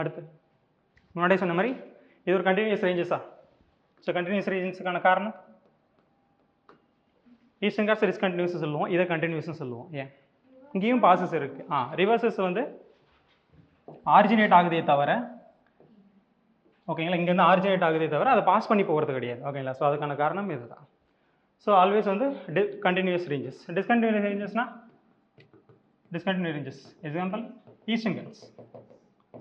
அடுத்து முன்னாடியே சொன்ன மாதிரி இது ஒரு கண்டினியூஸ் ரேஞ்சஸா? ஸோ கண்டினியூஸ் ரேஞ்சஸுக்கான காரணம் ஈஸ்டர்ன் காட்ஸ் டிஸ்கண்டினியூஸ் சொல்லுவோம், இதை கண்டினியூஸ்னு சொல்லுவோம். ஏன் இங்கேயும் பாசஸ் இருக்குது. ரிவர்சஸ் வந்து ஆரிஜினேட் ஆகுதே தவிர ஓகேங்களா, இங்கேருந்து ஆரிஜினேட் ஆகுதே தவிர அதை பாஸ் பண்ணி போகிறது கிடையாது. ஓகேங்களா, ஸோ அதுக்கான காரணம் இதுதான். ஸோ ஆல்வேஸ் வந்து கண்டினியூஸ் ரேஞ்சஸ். டிஸ்கண்டினியூஸ் ரேஞ்சஸ்னா discontinue ranges example Eastern Ghats.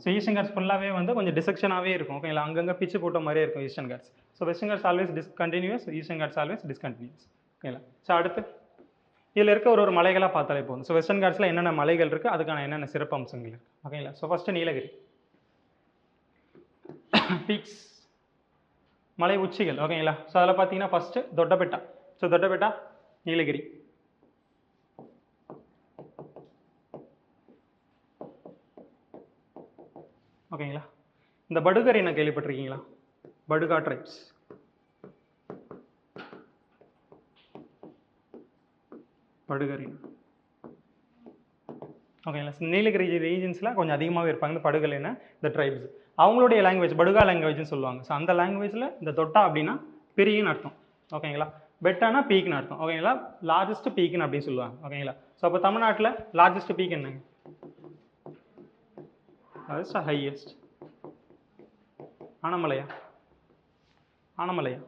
So Eastern Ghats ஃபுல்லாகவே வந்து கொஞ்சம் டிசெக்ஷனாகவே இருக்கும். ஓகேங்களா, அங்கங்கே பிச்சு போட்ட மாதிரியே இருக்கும் Eastern Ghats. So Western Ghats always discontinuous, Eastern Ghats always discontinuous. ஓகேங்களா, ஸோ அடுத்து இதில் இருக்க ஒரு மலைகளாக பார்த்தாலே போதும். ஸோ வெஸ்டர்ன் காட்ஸில் என்னென்ன மலைகள் இருக்குது, அதுக்கான என்னென்ன சிறப்பு அம்சங்கள் இருக்குது. ஓகேங்களா, ஸோ ஃபஸ்ட்டு நீலகிரி பீக்ஸ், மலை உச்சிகள். ஓகேங்களா, ஸோ அதில் பார்த்தீங்கன்னா ஃபஸ்ட்டு தொட்டபெட்டா. ஸோ தொட்டபெட்டா நீலகிரி. ஓகேங்களா, இந்த படுகர் என்ன கேள்விப்பட்டிருக்கீங்களா? படுகா ட்ரைப்ஸ். படுகரின். ஓகேங்களா, நீலகிரி ரீஜன்ஸில் கொஞ்சம் அதிகமாகவே இருப்பாங்க இந்த படுகலைன்னா இந்த ட்ரைப்ஸ். அவங்களுடைய லாங்குவேஜ் படுகா லாங்குவேஜ்னு சொல்லுவாங்க. ஸோ அந்த லாங்குவேஜில் இந்த தொட்டா அப்படின்னா பெரியன்னு அர்த்தம். ஓகேங்களா, பெட்டானா பீக்னு அர்த்தம். ஓகேங்களா, லார்ஜஸ்ட் பீக்னு அப்படின்னு சொல்லுவாங்க. ஓகேங்களா, ஸோ அப்போ தமிழ்நாட்டில் லார்ஜஸ்ட் பீக் என்னங்க? அது ஹையஸ்ட் ஆனமலையா? ஆனமலையா?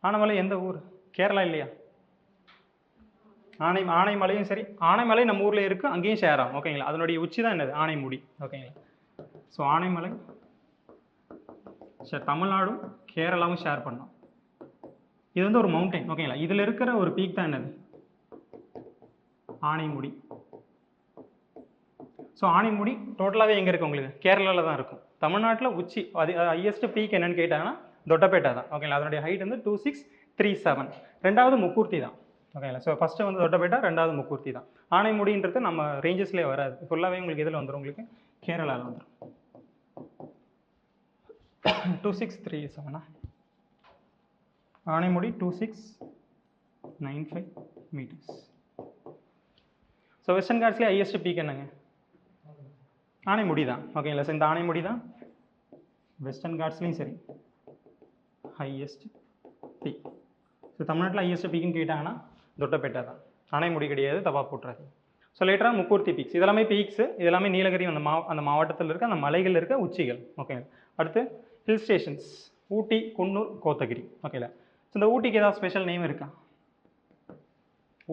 ஆனமலை எந்த ஊர்? கேரளா இல்லையா? ஆனைமலையும் சரி, ஆனைமலை நம்ம ஊரில் இருக்குது, அங்கேயும் ஷேர் ஆகும். ஓகேங்களா, அதனுடைய உச்சி தான் என்னது? ஆனைமுடி. ஓகேங்களா, ஸோ ஆனைமலை சரி, தமிழ்நாடும் கேரளாவும் ஷேர் பண்ணோம். இது வந்து ஒரு மவுண்டைன். ஓகேங்களா, இதில் இருக்கிற ஒரு பீக் தான் என்னது? ஆனைமுடி. ஸோ ஆனைமுடி டோட்டலாகவே எங்கே இருக்குது உங்களுக்கு? கேரளாவில் தான் இருக்கும். தமிழ்நாட்டில் உச்சி அது ஹையஸ்ட் பீக் என்னன்னு கேட்டாங்கன்னா தொட்டபெட்டா தான். ஓகேங்களா, அதனுடைய ஹைட் வந்து 2637. ரெண்டாவது முக்கூர்த்தி தான். ஓகேங்களா, ஸோ ஃபஸ்ட்டு வந்து தொட்டபெட்டா, ரெண்டாவது முக்கூர்த்தி தான். ஆனைமுடின்றது நம்ம ரேஞ்சஸ்லேயே வராது, ஃபுல்லாகவே உங்களுக்கு இதில் வந்துடும், உங்களுக்கு கேரளாவில் வந்துடும். 2637 ஆனைமுடி 2695 மீட்டர்ஸ். ஸோ வெஸ்டர்ன் காட்ஸ்லேயே ஹையஸ்ட் பீக் என்னங்க? ஆனைமுடி தான். ஓகேங்களா, ஸோ இந்த ஆனைமுடி தான் வெஸ்டர்ன் காட்ஸ்லேயும் சரி ஹையஸ்ட் பீக். ஸோ தமிழ்நாட்டில் ஹையஸ்ட் பீக்குன்னு கேட்டாங்கன்னா தொட்டபெட்டா தான், ஆனைமுடி கிடையாது, தப்பா போட்டுறாரு. ஸோ லேட்டராக முக்கூர்த்தி பீக்ஸ், இதெல்லாமே பீக்ஸு, இதெல்லாமே நீலகிரி அந்த மாவட்டத்தில் இருக்க அந்த மலைகள் இருக்க உச்சிகள். ஓகே, அடுத்து ஹில் ஸ்டேஷன்ஸ் ஊட்டி, குன்னூர், கோத்தகிரி. ஓகேல, ஸோ இந்த ஊட்டிக்கு ஏதாவது ஸ்பெஷல் நேம் இருக்கா?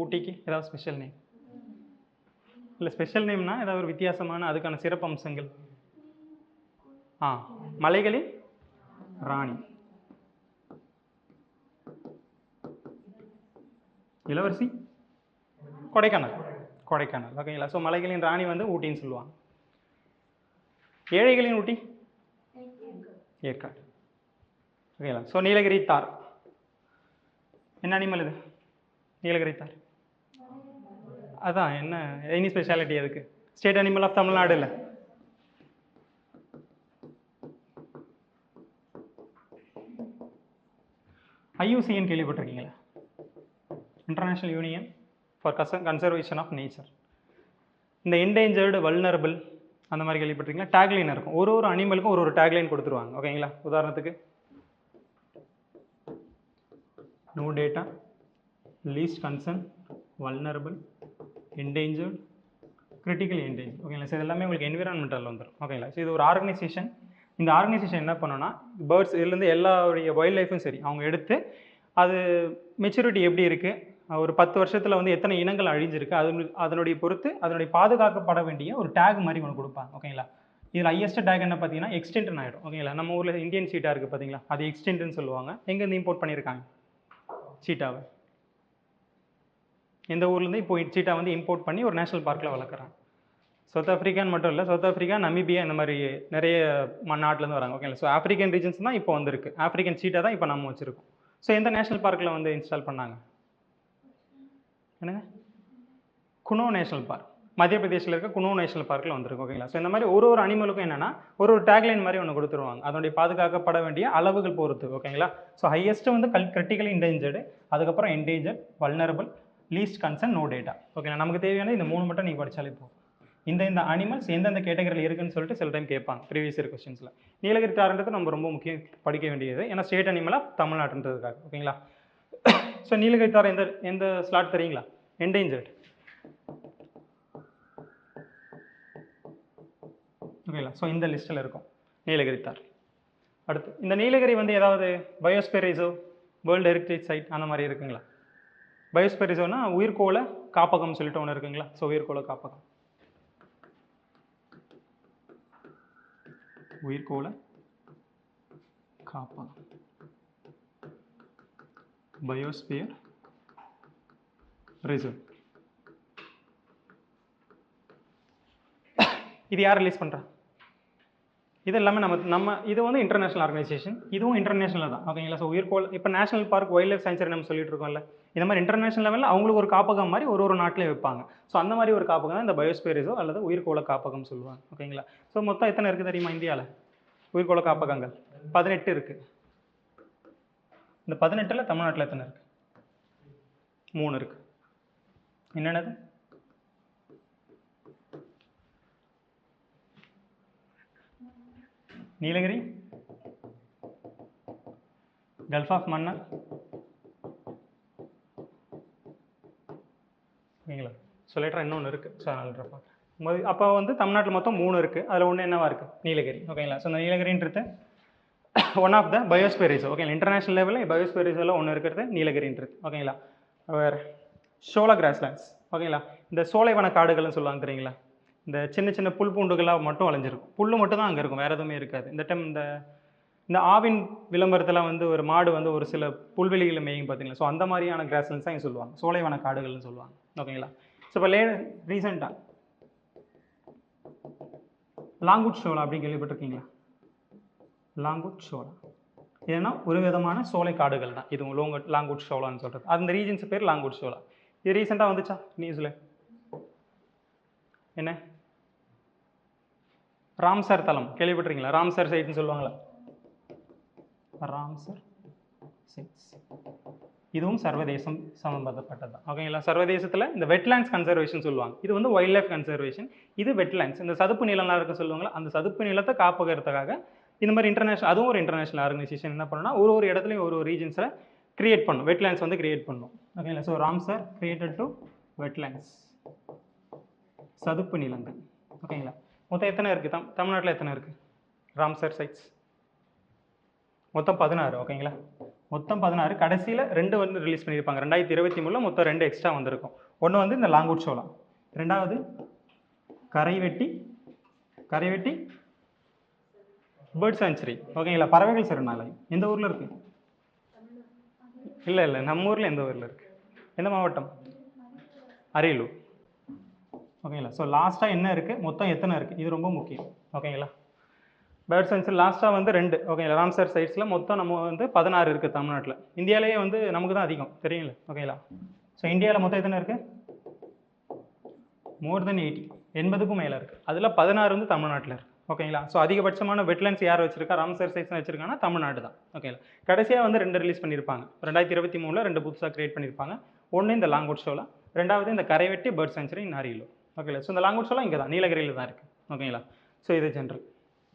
ஊட்டிக்கு ஏதாவது ஸ்பெஷல் நேம் இல்லை? ஸ்பெஷல் நேம்னா ஏதாவது ஒரு வித்தியாசமான அதுக்கான சிறப்பு அம்சங்கள்? மலைகளின் ராணி இளவரசி கொடைக்கானல். கொடைக்கானல். ஓகேங்களா, ஸோ மலைகளின் ராணி வந்து ஊட்டின்னு சொல்லுவாங்க. ஏழைகளின் ஊட்டி ஏற்காடு. ஓகேங்களா, ஸோ நீலகிரி தார் என்ன அனிமல் இது? நீலகிரி தார் அதான் என்ன, எனி ஸ்பெஷாலிட்டி அதுக்கு? ஸ்டேட் அனிமல் ஆஃப் தமிழ்நாடு இல்லை? ஐயூசிஎன் கேள்விப்பட்டிருக்கீங்களா? International union for conservation of nature. இந்த என்டேஞ்சர்டு, வல்னரபிள் அந்த மாதிரி கேள்விப்பட்டிருக்கீங்களா? டேக்லைன் இருக்கும், ஒரு ஒரு அனிமலுக்கும் ஒரு ஒரு டேக்லைன் கொடுத்துருவாங்க. ஓகேங்களா, உதாரணத்துக்கு no data, least concern, vulnerable, endangered, critical endanger. ஓகேங்களா, ஸோ இது எல்லாமே உங்களுக்கு என்விரான்மெண்டல் வந்துடும். ஓகேங்களா, ஸோ இது ஒரு ஆர்கனைசேஷன். இந்த ஆர்கனைசேஷன் என்ன பண்ணோன்னா பேர்ட்ஸ் இதுலேருந்து எல்லாருடைய வைல்ட் லைஃப்பும் சரி அவங்க எடுத்து அது மெச்சூரிட்டி எப்படி இருக்குது, ஒரு 10 வருஷத்தில் வந்து எத்தனை இனங்கள் அழிஞ்சிருக்கு, அதனுடைய பொறுத்து அதனுடைய பாதுகாக்கப்பட வேண்டிய ஒரு டேக் மாதிரி ஒன்று கொடுப்பாங்க. ஓகேங்களா, இதில் ஹையஸ்ட் டேக் என்ன பார்த்தீங்கன்னா எக்ஸ்டென்ட்னு ஆகிடும். ஓகேங்களா, நம்ம ஊரில் இந்தியன் சீட்டா இருக்குது பார்த்தீங்களா, அது எக்ஸ்டென்ட்னு சொல்லுவாங்க. எங்கேருந்து இம்போர்ட் பண்ணியிருக்காங்க சீட்டாவை? எந்த ஊர்லேருந்து இப்போ சீட்டா வந்து இம்போர்ட் பண்ணி ஒரு நேஷனல் பார்க்கில் வளர்க்குறாங்க. சவுத் ஆஃப்ரிக்கான்னு மட்டும் இல்லை, சவுத் ஆஃப்ரிக்கா, நமீபியா, இந்த மாதிரி நிறைய நாட்டிலேருந்து வராங்க. ஓகேங்களா, ஸோ ஆஃப்ரிக்கன் ரீஜன்ஸ் தான் இப்போ வந்திருக்கு. ஆஃப்ரிக்கன் சீட்டா தான் இப்போ நம்ம வச்சுருக்கோம். ஸோ எந்த நேஷனல் பார்க்கில் வந்து இன்ஸ்டால் பண்ணாங்க? என்னங்க? குனோ நேஷனல் பார்க், மத்திய பிரதேசில் இருக்க குனோ நேஷனல் பார்க்கில் வந்திருக்கு. ஓகேங்களா, ஸோ இந்த மாதிரி ஒரு ஒரு அனிமலுக்கும் என்னென்னா ஒரு ஒரு டேக்லைன் மாதிரி ஒன்று கொடுத்துருவாங்க, அதனுடைய பாதுகாக்கப்பட வேண்டிய அளவுகள் பொறுத்து. ஓகேங்களா, ஸோ ஹையஸ்ட்டு வந்து கிரிட்டிக்கலி என்டேஞ்சர்டு, அதுக்கப்புறம் endangered, vulnerable, least concern, no data. ஓகேங்களா, நமக்கு தேவையான இந்த 3 மட்டும் நீங்கள் படித்தாலே போகும். இந்த அனிமல்ஸ் எந்தெந்த கேட்டகரியில் இருக்குன்னு சொல்லிட்டு சில டைம் கேட்பாங்க ப்ரீவியஸ் இயர் கொஸ்டின்ஸில். நீலகிரி தாருன்றது நம்ம ரொம்ப முக்கியம் படிக்க வேண்டியது, ஏன்னா ஸ்டேட் அனிமலாக தமிழ்நாட்டுன்றதுக்காக. ஓகேங்களா? ஸோ நீலகிரி தார் எந்த ஸ்லாட் தெரியுங்களா? என்டேஞ்சர்ட். ஓகேங்களா? ஸோ இந்த லிஸ்ட்டில் இருக்கும் நீலகிரி தார். அடுத்து இந்த நீலகிரி வந்து ஏதாவது biosphere reserve, world heritage side அந்த மாதிரி இருக்குங்களா? பயோஸ்பியர் ரிசர்வ்னா உயிர்கோள காப்பகம் சொல்லிட்டு ஒன்று இருக்குங்களா? ஸோ உயிர்கோள காப்பகம், உயிர்கோள காப்பகம், பயோஸ்பியர் ரிசர்வ். இது யார் ரிலீஸ் பண்ணுறா? இது எல்லாமே நம்ம இது வந்து இன்டர்நேஷனல் ஆர்கனைசேஷன், இதுவும் இன்டர்நேஷனல் தான். ஓகேங்களா? ஸோ உயிர்கோள் இப்போ national park, wild life sanctuary நம்ம சொல்லிட்டு இருக்கோம்ல, இந்த மாதிரி இன்டர்நேஷனல் லெவலில் அவங்களுக்கு ஒரு காப்பகம் மாதிரி ஒரு நாட்டிலே வைப்பாங்க. ஸோ அந்த மாதிரி ஒரு காப்பகம் தான் இந்த பயோஸ்பியர் ரிசர்வ் அல்லது உயிர்கோள காப்பகம் சொல்லுவாங்க. ஓகேங்களா? ஸோ மொத்தம் எத்தனை இருக்குது தெரியுமா இந்தியாவில் உயிர்கோள காப்பகங்கள்? 18 இருக்குது. இந்த 18ல் தமிழ்நாட்டில் எத்தனை இருக்குது? 3 இருக்குது. என்னென்னது? Nilgiri, Gulf of Mannar. ஓகேங்களா? ஸோ லேட்டராக இன்னொன்று இருக்குது. ஸோ அதனால் அப்போ வந்து தமிழ்நாட்டில் மொத்தம் 3 இருக்குது. அதில் ஒன்று என்னவா இருக்குது? நீலகிரி. ஓகேங்களா? ஸோ இந்த நீலகிரின்றது one of the biosphere reserve. ஓகேங்களா? இன்டர்நேஷனல் லெவலில் பயோஸ்பியர் ரிசர்வில் ஒன்று இருக்கிறது நீலகிரின்றது. ஓகேங்களா? வேறு ஷோலா கிராஸ்லேண்ட்ஸ். ஓகேங்களா? இந்த சோலைவன காடுகள்னு சொல்லுவாங்க தெரியுங்களா? இந்த சின்ன சின்ன புல் பூண்டுகளாக மட்டும் வளைஞ்சிருக்கும், புல் மட்டும் தான் அங்கே இருக்கும், வேறு எதுவுமே இருக்காது. இந்த டைம் இந்த ஆவின் விளம்பரத்தில் வந்து ஒரு மாடு வந்து ஒரு சில புல்வெளிகளை மேயும் பார்த்தீங்களா? ஸோ அந்த மாதிரியான கிராஸ்லேண்ட்ஸ் தான் இங்கே சொல்லுவாங்க, சோலைவன காடுகள்னு சொல்லுவாங்க. ஓகேங்களா? ஸோ இப்போ ரீசெண்டாக லாங்குட் ஷோலா அப்படின்னு கேள்விப்பட்டிருக்கீங்களா? லாங்குட் ஷோலா ஏன்னா ஒரு விதமான சோலை காடுகள் தான் இது லாங்குட் ஷோலான்னு சொல்கிறது. அந்த ரீஜன்ஸ் பேர் லாங்குட் ஷோலா. இது ரீசெண்டாக வந்துச்சா நியூஸில்? என்ன ராம்சர் தலம் கேள்விப்பட்டிருக்கீங்களா? ராம்சர் சைட்னு சொல்லுவாங்களா? ராம்சர் சைட்ஸ் இதுவும் சர்வதேசம் சம்பந்தப்பட்டது தான். ஓகேங்களா? சர்வதேசத்தில் இந்த வெட்லேண்ட்ஸ் கன்சர்வேஷன் சொல்லுவாங்க, இது வந்து வைல்ட் லைஃப் கன்சர்வேஷன். இது வெட்லேண்ட்ஸ், இந்த சதுப்பு நிலம்லாம் இருக்க சொல்லுவாங்களா, அந்த சதுப்பு நிலத்தை காப்பகத்துக்காக இந்த மாதிரி இன்டர்நேஷனல், அதுவும் ஒரு இன்டர்நேஷனல் ஆர்கனைசேஷன் என்ன பண்ணுன்னா ஒரு இடத்துலையும் ஒரு ரீஜன்ஸில் கிரியேட் பண்ணும், வெட்லேண்ட்ஸ் வந்து கிரியேட் பண்ணும். ஓகேங்களா? So Ramsar created to wetlands, சதுப்பு நிலங்கள். ஓகேங்களா? மொத்தம் எத்தனை இருக்குது தமிழ்நாட்டில் எத்தனை இருக்குது ராம்சர் சைட்ஸ்? மொத்தம் 16. ஓகேங்களா? மொத்தம் 16. கடைசியில் 2 வந்து ரிலீஸ் பண்ணியிருப்பாங்க 2023 மொத்தம் 2 எக்ஸ்ட்ரா வந்திருக்கும். ஒன்று வந்து இந்த லாங்குட் ஷோலா, ரெண்டாவது கரைவெட்டி பேர்ட் சாங்சுரி. ஓகேங்களா? பறவைகள் சரணாலயம் எந்த ஊரில் இருக்குது? இல்லை நம்ம ஊரில் எந்த ஊரில் இருக்குது? எந்த மாவட்டம்? அரியலூர். ஓகேங்களா? ஸோ லாஸ்ட்டாக என்ன இருக்குது, மொத்தம் எத்தனை இருக்குது, இது ரொம்ப முக்கியம். ஓகேங்களா? பேர்ட் சாங்சுரி லாஸ்ட்டாக வந்து 2. ஓகேங்களா? ராம்சர் சைட்ஸில் மொத்தம் நம்ம வந்து 16 இருக்குது தமிழ்நாட்டில். இந்தியாவிலேயே வந்து நமக்கு தான் அதிகம் தெரியுங்களா? ஓகேங்களா? ஸோ இந்தியாவில் மொத்தம் எத்தனை இருக்குது? மோர் தென் 80, 80க்கும் மேலே இருக்குது. அதில் 16 வந்து தமிழ்நாட்டில் இருக்குது. ஓகேங்களா? ஸோ அதிகபட்சமான வெட்லேண்ட்ஸ் யார் வச்சிருக்கா, ராம்சர் சைட்ஸ் வச்சிருக்காங்கன்னா தமிழ்நாடு தான். ஓகேங்களா? கடைசியாக வந்து 2 ரிலீஸ் பண்ணியிருப்பாங்க 2023 2 புதுசாக கிரியேட் பண்ணியிருப்பாங்க. ஒன்று இந்த லாங்குட் ஷோலா, ரெண்டாவது இந்த கரைவெட்டி பேர்ட் சாங்சுரி இன் அரியலூர். ஓகேங்களா? ஸோ இந்த லாங்குட் ஷோலா இங்கே தான் நீலகிரியில் தான் இருக்குது. ஓகேங்களா? ஸோ இது ஜென்ரல்.